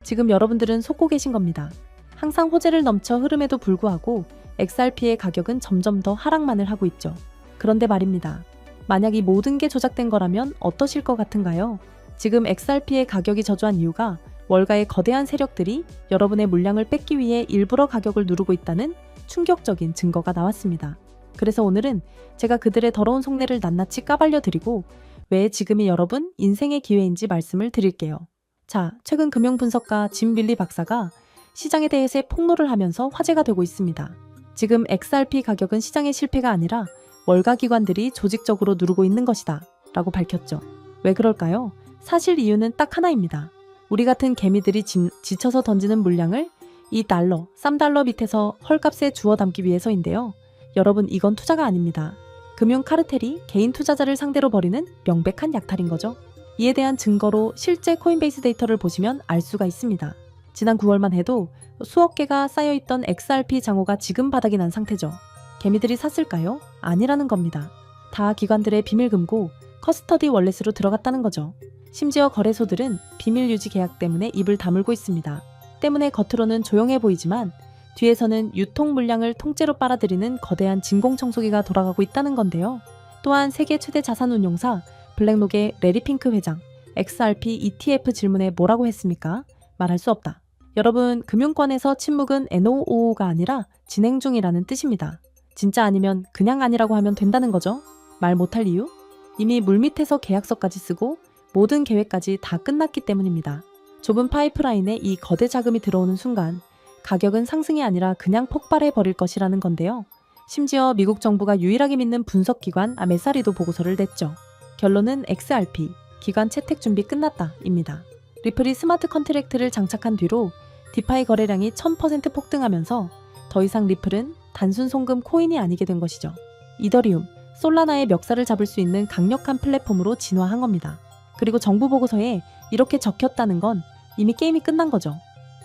지금 여러분들은 속고 계신 겁니다. 항상 호재를 넘쳐 흐름에도 불구하고 XRP의 가격은 점점 더 하락만을 하고 있죠. 그런데 말입니다. 만약 이 모든 게 조작된 거라면 어떠실 것 같은가요? 지금 XRP의 가격이 저조한 이유가 월가의 거대한 세력들이 여러분의 물량을 뺏기 위해 일부러 가격을 누르고 있다는 충격적인 증거가 나왔습니다. 그래서 오늘은 제가 그들의 더러운 속내를 낱낱이 까발려드리고 왜 지금이 여러분 인생의 기회인지 말씀을 드릴게요. 자, 최근 금융분석가 짐 밀리 박사가 시장에 대해서 폭로를 하면서 화제가 되고 있습니다. 지금 XRP 가격은 시장의 실패가 아니라 월가 기관들이 조직적으로 누르고 있는 것이다 라고 밝혔죠. 왜 그럴까요? 사실 이유는 딱 하나입니다. 우리 같은 개미들이 지쳐서 던지는 물량을 $2, $3 밑에서 헐값에 주워 담기 위해서인데요. 여러분, 이건 투자가 아닙니다. 금융 카르텔이 개인 투자자를 상대로 벌이는 명백한 약탈인 거죠. 이에 대한 증거로 실제 코인베이스 데이터를 보시면 알 수가 있습니다. 지난 9월만 해도 수억 개가 쌓여있던 XRP 장호가 지금 바닥이 난 상태죠. 개미들이 샀을까요? 아니라는 겁니다. 다 기관들의 비밀금고 커스터디 월렛으로 들어갔다는 거죠. 심지어 거래소들은 비밀 유지 계약 때문에 입을 다물고 있습니다. 때문에 겉으로는 조용해 보이지만 뒤에서는 유통 물량을 통째로 빨아들이는 거대한 진공청소기가 돌아가고 있다는 건데요. 또한 세계 최대 자산운용사 블랙록의 레리 핑크 회장, XRP ETF 질문에 뭐라고 했습니까? 말할 수 없다. 여러분, 금융권에서 침묵은 NOO가 아니라 진행 중이라는 뜻입니다. 진짜 아니면 그냥 아니라고 하면 된다는 거죠. 말 못할 이유? 이미 물밑에서 계약서까지 쓰고 모든 계획까지 다 끝났기 때문입니다. 좁은 파이프라인에 이 거대 자금이 들어오는 순간 가격은 상승이 아니라 그냥 폭발해 버릴 것이라는 건데요. 심지어 미국 정부가 유일하게 믿는 분석기관 메사리도 보고서를 냈죠. 결론은 XRP, 기관 채택 준비 끝났다 입니다. 리플이 스마트 컨트랙트를 장착한 뒤로 디파이 거래량이 1000% 폭등하면서 더 이상 리플은 단순 송금 코인이 아니게 된 것이죠. 이더리움, 솔라나의 멱살을 잡을 수 있는 강력한 플랫폼으로 진화한 겁니다. 그리고 정부 보고서에 이렇게 적혔다는 건 이미 게임이 끝난 거죠.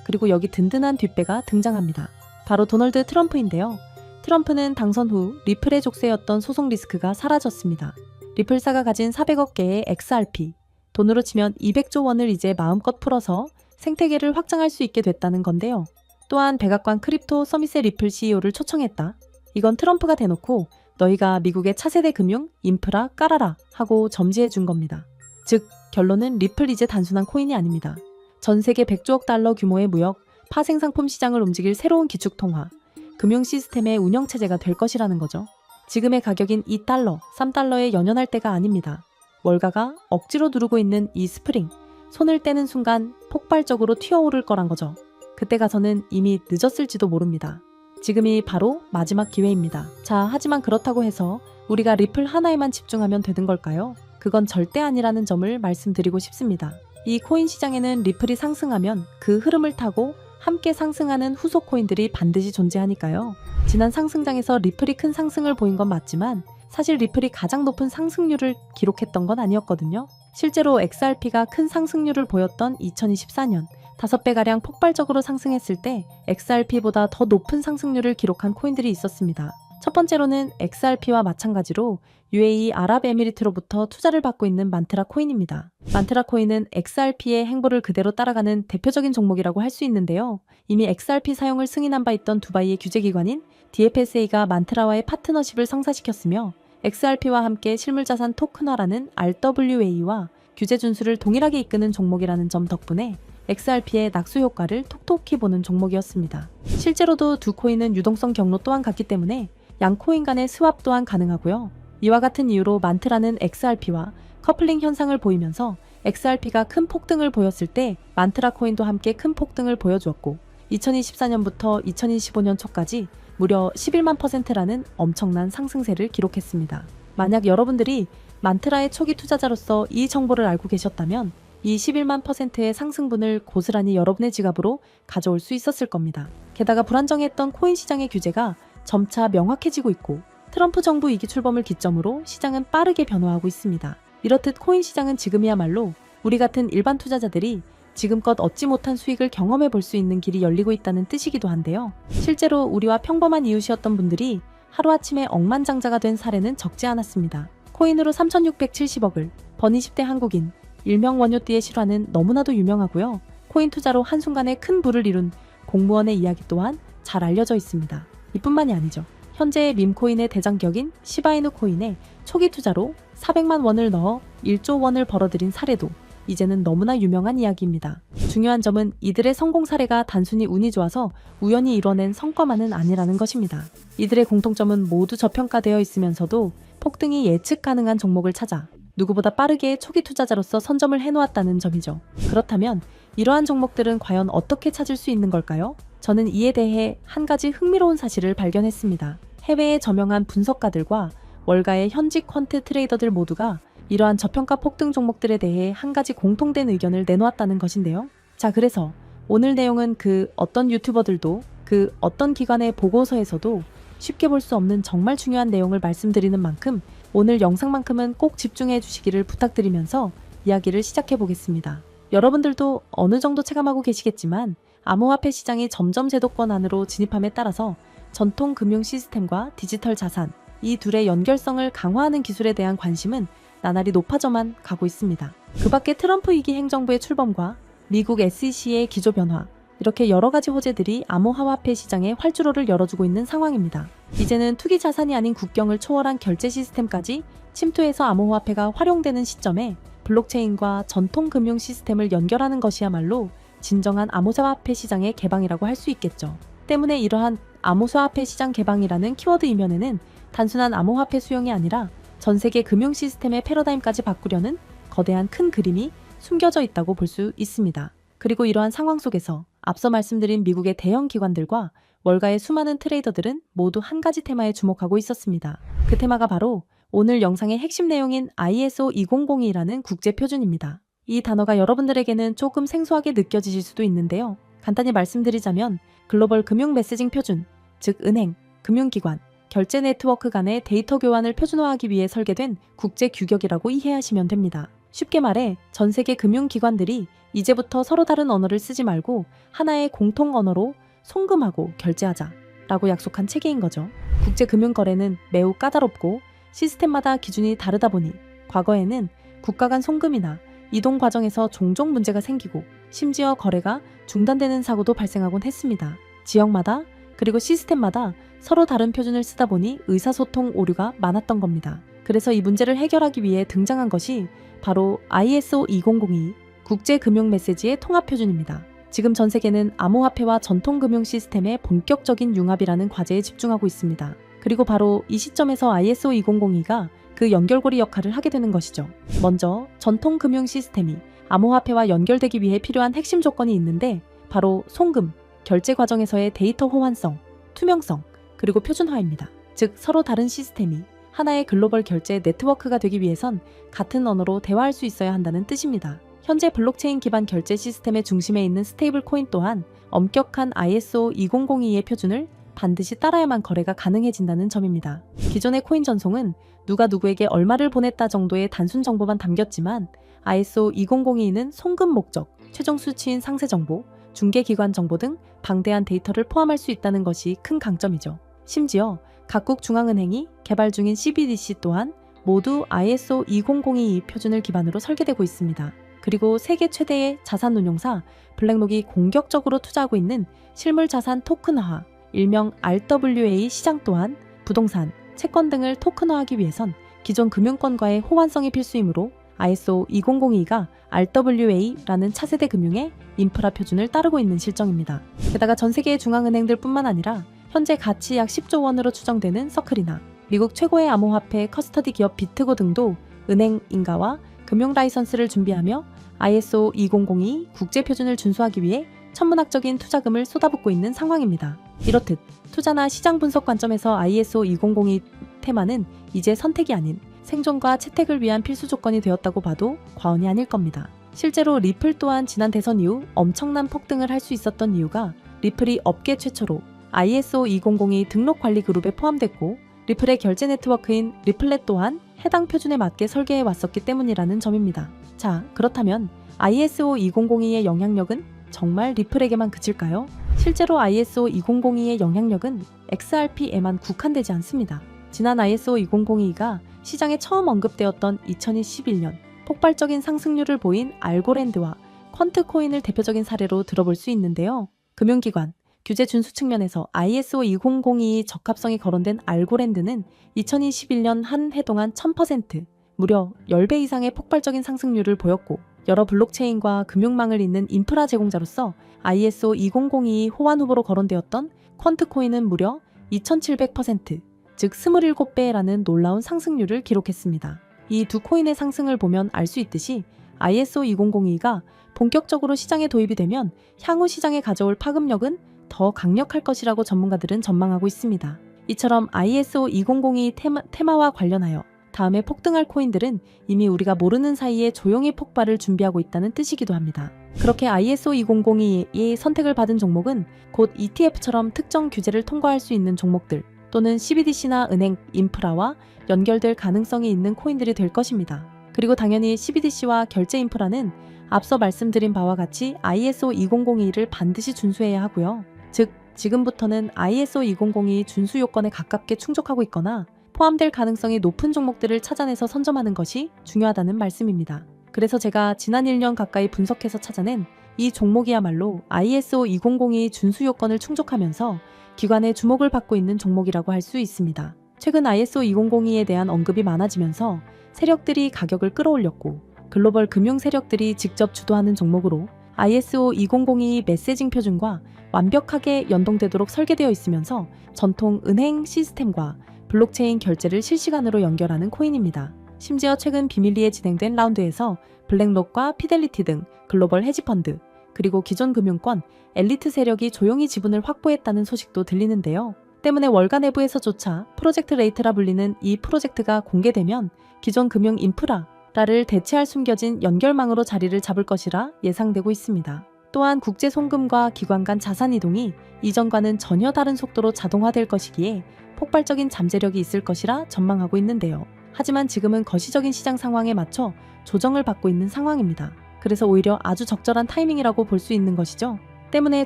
그리고 여기 든든한 뒷배가 등장합니다. 바로 도널드 트럼프인데요. 트럼프는 당선 후 리플의 족쇄였던 소송 리스크가 사라졌습니다. 리플사가 가진 400억 개의 XRP, 돈으로 치면 200조 원을 이제 마음껏 풀어서 생태계를 확장할 수 있게 됐다는 건데요. 또한 백악관 크립토 서밋의 리플 CEO를 초청했다. 이건 트럼프가 대놓고 너희가 미국의 차세대 금융, 인프라 깔아라 하고 점지해 준 겁니다. 즉, 결론은 리플 이제 단순한 코인이 아닙니다. 전 세계 100조억 달러 규모의 무역, 파생상품 시장을 움직일 새로운 기축통화, 금융 시스템의 운영체제가 될 것이라는 거죠. 지금의 가격인 $2, $3에 연연할 때가 아닙니다. 월가가 억지로 누르고 있는 이 스프링, 손을 떼는 순간 폭발적으로 튀어오를 거란 거죠. 그때 가서는 이미 늦었을지도 모릅니다. 지금이 바로 마지막 기회입니다. 자, 하지만 그렇다고 해서 우리가 리플 하나에만 집중하면 되는 걸까요? 그건 절대 아니라는 점을 말씀드리고 싶습니다. 이 코인 시장에는 리플이 상승하면 그 흐름을 타고 함께 상승하는 후속 코인들이 반드시 존재하니까요. 지난 상승장에서 리플이 큰 상승을 보인 건 맞지만 사실 리플이 가장 높은 상승률을 기록했던 건 아니었거든요. 실제로 XRP가 큰 상승률을 보였던 2024년 5배가량 폭발적으로 상승했을 때 XRP보다 더 높은 상승률을 기록한 코인들이 있었습니다. 첫 번째로는 XRP와 마찬가지로 UAE 아랍에미리트로부터 투자를 받고 있는 만트라 코인입니다. 만트라 코인은 XRP의 행보를 그대로 따라가는 대표적인 종목이라고 할 수 있는데요. 이미 XRP 사용을 승인한 바 있던 두바이의 규제기관인 DFSA가 만트라와의 파트너십을 성사시켰으며 XRP와 함께 실물자산 토큰화라는 RWA와 규제 준수를 동일하게 이끄는 종목이라는 점 덕분에 XRP의 낙수 효과를 톡톡히 보는 종목이었습니다. 실제로도 두 코인은 유동성 경로 또한 같기 때문에 양 코인 간의 스왑 또한 가능하고요. 이와 같은 이유로 만트라는 XRP와 커플링 현상을 보이면서 XRP가 큰 폭등을 보였을 때 만트라 코인도 함께 큰 폭등을 보여주었고 2024년부터 2025년 초까지 무려 11만 %라는 엄청난 상승세를 기록했습니다. 만약 여러분들이 만트라의 초기 투자자로서 이 정보를 알고 계셨다면 이 11만 %의 상승분을 고스란히 여러분의 지갑으로 가져올 수 있었을 겁니다. 게다가 불안정했던 코인 시장의 규제가 점차 명확해지고 있고 트럼프 정부 2기 출범을 기점으로 시장은 빠르게 변화하고 있습니다. 이렇듯 코인 시장은 지금이야말로 우리 같은 일반 투자자들이 지금껏 얻지 못한 수익을 경험해 볼 수 있는 길이 열리고 있다는 뜻이기도 한데요. 실제로 우리와 평범한 이웃이었던 분들이 하루아침에 억만장자가 된 사례는 적지 않았습니다. 코인으로 3,670억을 번 20대 한국인 일명 원효띠의 실화는 너무나도 유명하고요. 코인 투자로 한순간에 큰 부를 이룬 공무원의 이야기 또한 잘 알려져 있습니다. 이뿐만이 아니죠. 현재 밈코인의 대장격인 시바이누 코인에 초기 투자로 400만 원을 넣어 1조 원을 벌어들인 사례도 이제는 너무나 유명한 이야기입니다. 중요한 점은 이들의 성공 사례가 단순히 운이 좋아서 우연히 이뤄낸 성과만은 아니라는 것입니다. 이들의 공통점은 모두 저평가되어 있으면서도 폭등이 예측 가능한 종목을 찾아 누구보다 빠르게 초기 투자자로서 선점을 해놓았다는 점이죠. 그렇다면 이러한 종목들은 과연 어떻게 찾을 수 있는 걸까요? 저는 이에 대해 한 가지 흥미로운 사실을 발견했습니다. 해외의 저명한 분석가들과 월가의 현직 퀀트 트레이더들 모두가 이러한 저평가 폭등 종목들에 대해 한 가지 공통된 의견을 내놓았다는 것인데요. 자, 그래서 오늘 내용은 그 어떤 유튜버들도 그 어떤 기관의 보고서에서도 쉽게 볼 수 없는 정말 중요한 내용을 말씀드리는 만큼 오늘 영상만큼은 꼭 집중해 주시기를 부탁드리면서 이야기를 시작해 보겠습니다. 여러분들도 어느 정도 체감하고 계시겠지만 암호화폐 시장이 점점 제도권 안으로 진입함에 따라서 전통 금융 시스템과 디지털 자산, 이 둘의 연결성을 강화하는 기술에 대한 관심은 나날이 높아져만 가고 있습니다. 그 밖에 트럼프 2기 행정부의 출범과 미국 SEC의 기조 변화, 이렇게 여러 가지 호재들이 암호화폐 시장에 활주로를 열어주고 있는 상황입니다. 이제는 투기 자산이 아닌 국경을 초월한 결제 시스템까지 침투해서 암호화폐가 활용되는 시점에 블록체인과 전통 금융 시스템을 연결하는 것이야말로 진정한 암호화폐 시장의 개방이라고 할 수 있겠죠. 때문에 이러한 암호화폐 시장 개방이라는 키워드 이면에는 단순한 암호화폐 수용이 아니라 전 세계 금융 시스템의 패러다임까지 바꾸려는 거대한 큰 그림이 숨겨져 있다고 볼 수 있습니다. 그리고 이러한 상황 속에서 앞서 말씀드린 미국의 대형 기관들과 월가의 수많은 트레이더들은 모두 한 가지 테마에 주목하고 있었습니다. 그 테마가 바로 오늘 영상의 핵심 내용인 ISO 2002라는 국제 표준입니다. 이 단어가 여러분들에게는 조금 생소하게 느껴지실 수도 있는데요. 간단히 말씀드리자면 글로벌 금융 메시징 표준, 즉 은행, 금융기관, 결제 네트워크 간의 데이터 교환을 표준화하기 위해 설계된 국제 규격이라고 이해하시면 됩니다. 쉽게 말해 전 세계 금융기관들이 이제부터 서로 다른 언어를 쓰지 말고 하나의 공통 언어로 송금하고 결제하자 라고 약속한 체계인 거죠. 국제 금융거래는 매우 까다롭고 시스템마다 기준이 다르다 보니 과거에는 국가 간 송금이나 이동 과정에서 종종 문제가 생기고 심지어 거래가 중단되는 사고도 발생하곤 했습니다. 지역마다 그리고 시스템마다 서로 다른 표준을 쓰다 보니 의사소통 오류가 많았던 겁니다. 그래서 이 문제를 해결하기 위해 등장한 것이 바로 ISO 2002 국제금융 메시지의 통합 표준입니다. 지금 전 세계는 암호화폐와 전통금융 시스템의 본격적인 융합이라는 과제에 집중하고 있습니다. 그리고 바로 이 시점에서 ISO 2002가 그 연결고리 역할을 하게 되는 것이죠. 먼저 전통금융 시스템이 암호화폐와 연결되기 위해 필요한 핵심 조건이 있는데 바로 송금, 결제 과정에서의 데이터 호환성, 투명성, 그리고 표준화입니다. 즉 서로 다른 시스템이 하나의 글로벌 결제 네트워크가 되기 위해선 같은 언어로 대화할 수 있어야 한다는 뜻입니다. 현재 블록체인 기반 결제 시스템의 중심에 있는 스테이블 코인 또한 엄격한 ISO 2002의 표준을 반드시 따라야만 거래가 가능해진다는 점입니다. 기존의 코인 전송은 누가 누구에게 얼마를 보냈다 정도의 단순 정보만 담겼지만 ISO 2002는 송금 목적, 최종 수치인 상세 정보, 중개기관 정보 등 방대한 데이터를 포함할 수 있다는 것이 큰 강점이죠. 심지어 각국 중앙은행이 개발 중인 CBDC 또한 모두 ISO 2002 표준을 기반으로 설계되고 있습니다. 그리고 세계 최대의 자산 운용사 블랙록이 공격적으로 투자하고 있는 실물 자산 토큰화, 일명 RWA 시장 또한 부동산, 채권 등을 토큰화하기 위해선 기존 금융권과의 호환성이 필수이므로 ISO 2002가 RWA라는 차세대 금융의 인프라 표준을 따르고 있는 실정입니다. 게다가 전 세계의 중앙은행들 뿐만 아니라 현재 가치 약 10조 원으로 추정되는 서클이나 미국 최고의 암호화폐 커스터디 기업 비트고 등도 은행 인가와 금융 라이선스를 준비하며 ISO 2002 국제 표준을 준수하기 위해 천문학적인 투자금을 쏟아붓고 있는 상황입니다. 이렇듯 투자나 시장 분석 관점에서 ISO 2002 테마는 이제 선택이 아닌 생존과 채택을 위한 필수 조건이 되었다고 봐도 과언이 아닐 겁니다. 실제로 리플 또한 지난 대선 이후 엄청난 폭등을 할 수 있었던 이유가 리플이 업계 최초로 ISO 2002 등록 관리 그룹에 포함됐고 리플의 결제 네트워크인 리플렛 또한 해당 표준에 맞게 설계해 왔었기 때문이라는 점입니다. 자, 그렇다면 ISO 2002의 영향력은 정말 리플에게만 그칠까요? 실제로 ISO 2002의 영향력은 XRP에만 국한되지 않습니다. 지난 ISO 2002가 시장에 처음 언급되었던 2021년 폭발적인 상승률을 보인 알고랜드와 퀀트코인을 대표적인 사례로 들어볼 수 있는데요. 금융기관, 규제 준수 측면에서 ISO 20022 적합성이 거론된 알고랜드는 2021년 한 해 동안 1000%, 무려 10배 이상의 폭발적인 상승률을 보였고, 여러 블록체인과 금융망을 잇는 인프라 제공자로서 ISO 20022 호환 후보로 거론되었던 퀀트코인은 무려 2700%, 즉 27배라는 놀라운 상승률을 기록했습니다. 이 두 코인의 상승을 보면 알 수 있듯이 ISO 2022가 본격적으로 시장에 도입이 되면 향후 시장에 가져올 파급력은 더 강력할 것이라고 전문가들은 전망하고 있습니다. 이처럼 ISO 2022 테마와 관련하여 다음에 폭등할 코인들은 이미 우리가 모르는 사이에 조용히 폭발을 준비하고 있다는 뜻이기도 합니다. 그렇게 ISO 2022의 선택을 받은 종목은 곧 ETF처럼 특정 규제를 통과할 수 있는 종목들 또는 CBDC나 은행, 인프라와 연결될 가능성이 있는 코인들이 될 것입니다. 그리고 당연히 CBDC와 결제 인프라는 앞서 말씀드린 바와 같이 ISO 2022를 반드시 준수해야 하고요. 즉, 지금부터는 ISO 2022 준수 요건에 가깝게 충족하고 있거나 포함될 가능성이 높은 종목들을 찾아내서 선점하는 것이 중요하다는 말씀입니다. 그래서 제가 지난 1년 가까이 분석해서 찾아낸 이 종목이야말로 ISO 2022 준수 요건을 충족하면서 기관의 주목을 받고 있는 종목이라고 할 수 있습니다. 최근 ISO 2022에 대한 언급이 많아지면서 세력들이 가격을 끌어올렸고 글로벌 금융 세력들이 직접 주도하는 종목으로 ISO 2022 메시징 표준과 완벽하게 연동되도록 설계되어 있으면서 전통 은행 시스템과 블록체인 결제를 실시간으로 연결하는 코인입니다. 심지어 최근 비밀리에 진행된 라운드에서 블랙록과 피델리티 등 글로벌 헤지펀드, 그리고 기존 금융권, 엘리트 세력이 조용히 지분을 확보했다는 소식도 들리는데요. 때문에 월가 내부에서조차 프로젝트 레이트라 불리는 이 프로젝트가 공개되면 기존 금융 인프라를 대체할 숨겨진 연결망으로 자리를 잡을 것이라 예상되고 있습니다. 또한 국제 송금과 기관 간 자산 이동이 이전과는 전혀 다른 속도로 자동화될 것이기에 폭발적인 잠재력이 있을 것이라 전망하고 있는데요. 하지만 지금은 거시적인 시장 상황에 맞춰 조정을 받고 있는 상황입니다. 그래서 오히려 아주 적절한 타이밍이라고 볼 수 있는 것이죠. 때문에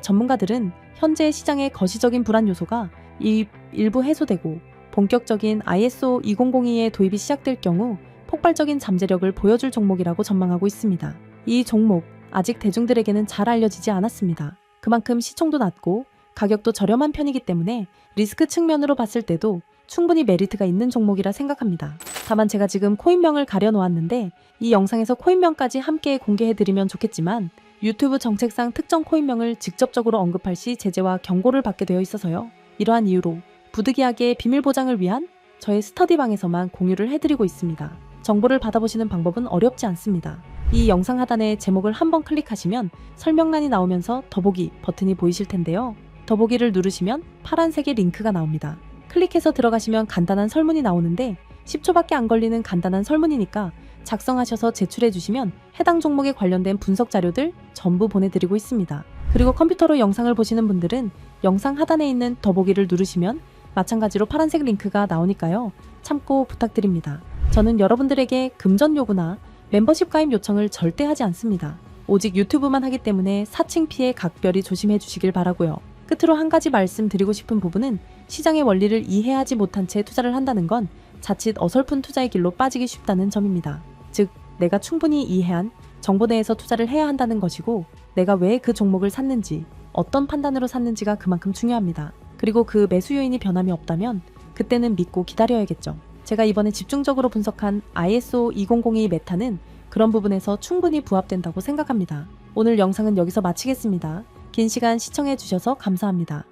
전문가들은 현재 시장의 거시적인 불안 요소가 일부 해소되고 본격적인 ISO 2022의 도입이 시작될 경우 폭발적인 잠재력을 보여줄 종목이라고 전망하고 있습니다. 이 종목 아직 대중들에게는 잘 알려지지 않았습니다. 그만큼 시총도 낮고 가격도 저렴한 편이기 때문에 리스크 측면으로 봤을 때도 충분히 메리트가 있는 종목이라 생각합니다. 다만 제가 지금 코인명을 가려놓았는데 이 영상에서 코인명까지 함께 공개해드리면 좋겠지만 유튜브 정책상 특정 코인명을 직접적으로 언급할 시 제재와 경고를 받게 되어 있어서요. 이러한 이유로 부득이하게 비밀 보장을 위한 저의 스터디방에서만 공유를 해드리고 있습니다. 정보를 받아보시는 방법은 어렵지 않습니다. 이 영상 하단에 제목을 한번 클릭하시면 설명란이 나오면서 더보기 버튼이 보이실 텐데요. 더보기를 누르시면 파란색의 링크가 나옵니다. 클릭해서 들어가시면 간단한 설문이 나오는데 10초밖에 안 걸리는 간단한 설문이니까 작성하셔서 제출해 주시면 해당 종목에 관련된 분석 자료들 전부 보내드리고 있습니다. 그리고 컴퓨터로 영상을 보시는 분들은 영상 하단에 있는 더보기를 누르시면 마찬가지로 파란색 링크가 나오니까요. 참고 부탁드립니다. 저는 여러분들에게 금전 요구나 멤버십 가입 요청을 절대 하지 않습니다. 오직 유튜브만 하기 때문에 사칭 피해 각별히 조심해 주시길 바라고요. 끝으로 한 가지 말씀드리고 싶은 부분은 시장의 원리를 이해하지 못한 채 투자를 한다는 건 자칫 어설픈 투자의 길로 빠지기 쉽다는 점입니다. 즉, 내가 충분히 이해한 정보 내에서 투자를 해야 한다는 것이고 내가 왜 그 종목을 샀는지, 어떤 판단으로 샀는지가 그만큼 중요합니다. 그리고 그 매수 요인이 변함이 없다면 그때는 믿고 기다려야겠죠. 제가 이번에 집중적으로 분석한 ISO 2022 메타는 그런 부분에서 충분히 부합된다고 생각합니다. 오늘 영상은 여기서 마치겠습니다. 긴 시간 시청해 주셔서 감사합니다.